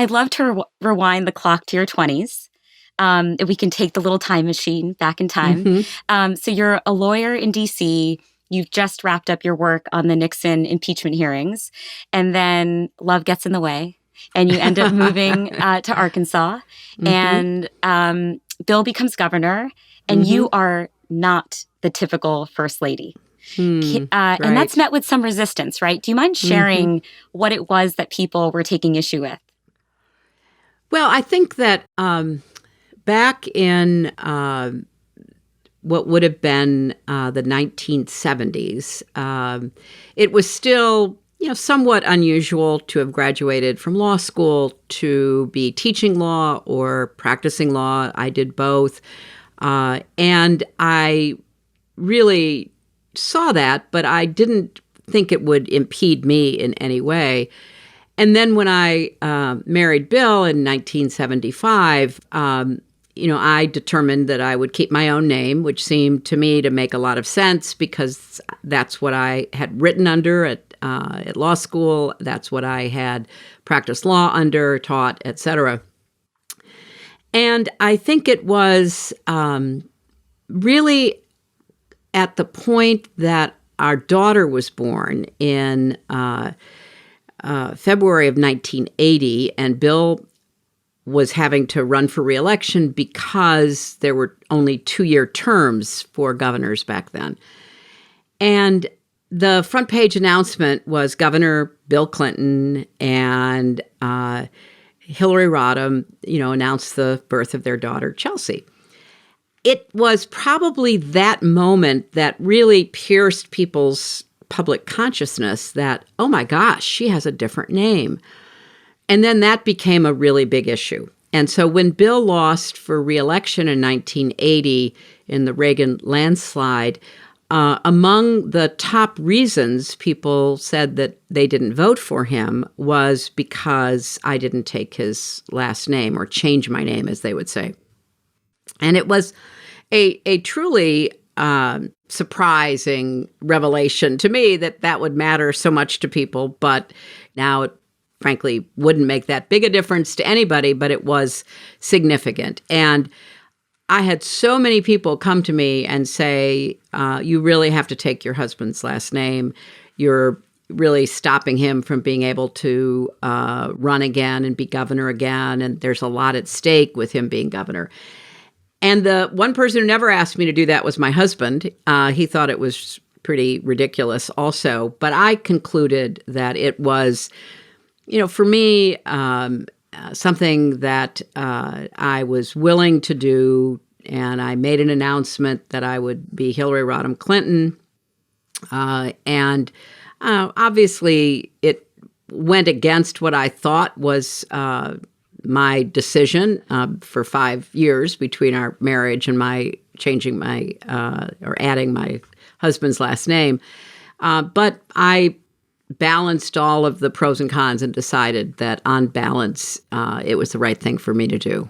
I'd love to rewind the clock to your 20s. If we can take the little time machine back in time. Mm-hmm. So you're a lawyer in D.C. You've just wrapped up your work on the Nixon impeachment hearings, and then love gets in the way, and you end up moving to Arkansas, Mm-hmm. and Bill becomes governor, and you are not the typical first lady. Mm, And that's right. met with some resistance, right? Do you mind Mm-hmm. sharing what it was that people were taking issue with? Well, I think that back in what would have been the 1970s, it was still, somewhat unusual to have graduated from law school to be teaching law or practicing law. I did both. And I really saw that, but I didn't think it would impede me in any way. And then when I married Bill in 1975, I determined that I would keep my own name, which seemed to me to make a lot of sense because that's what I had written under at law school. That's what I had practiced law under, taught, etc. And I think it was really at the point that our daughter was born in February of 1980, and Bill was having to run for re-election because there were only 2-year terms for governors back then. And the front page announcement was Governor Bill Clinton and Hillary Rodham, announced the birth of their daughter, Chelsea. It was probably that moment that really pierced people's public consciousness that, oh my gosh, she has a different name. And then that became a really big issue. And so when Bill lost for re-election in 1980 in the Reagan landslide, among the top reasons people said that they didn't vote for him was because I didn't take his last name or change my name, as they would say. And it was a truly surprising revelation to me that would matter so much to people. But now it frankly wouldn't make that big a difference to anybody, but it was significant. And I had so many people come to me and say, you really have to take your husband's last name. You're really stopping him from being able to run again and be governor again. And there's a lot at stake with him being governor. And the one person who never asked me to do that was my husband. He thought it was pretty ridiculous also. But I concluded that it was, for me, something that I was willing to do. And I made an announcement that I would be Hillary Rodham Clinton. And obviously, it went against what I thought was my decision for 5 years between our marriage and my changing my or adding my husband's last name. But I balanced all of the pros and cons and decided that on balance, it was the right thing for me to do.